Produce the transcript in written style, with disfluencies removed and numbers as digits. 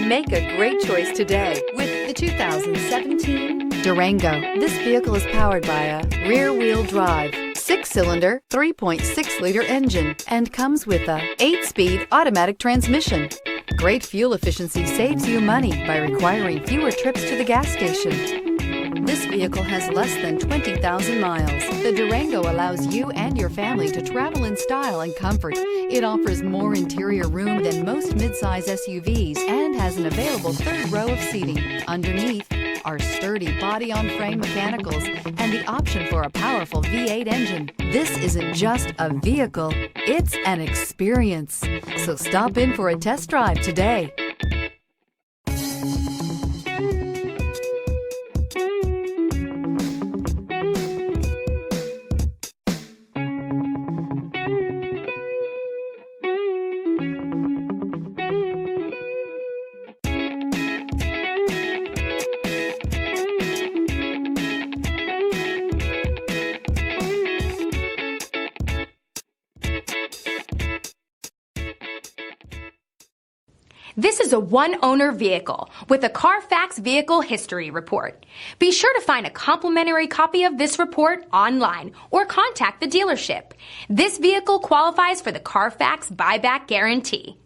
Make a great choice today with the 2017 Durango. This vehicle is powered by a rear-wheel drive, 6-cylinder, 3.6-liter engine, and comes with a 8-speed automatic transmission. Great fuel efficiency saves you money by requiring fewer trips to the gas station. This vehicle has less than 20,000 miles. The Durango allows you and your family to travel in style and comfort. It offers more interior room than most midsize SUVs and has an available third row of seating. Underneath are sturdy body-on-frame mechanicals and the option for a powerful V8 engine. This isn't just a vehicle, it's an experience. So stop in for a test drive today. This is a one-owner vehicle with a CARFAX Vehicle History Report. Be sure to find a complimentary copy of this report online or contact the dealership. This vehicle qualifies for the CARFAX Buyback Guarantee.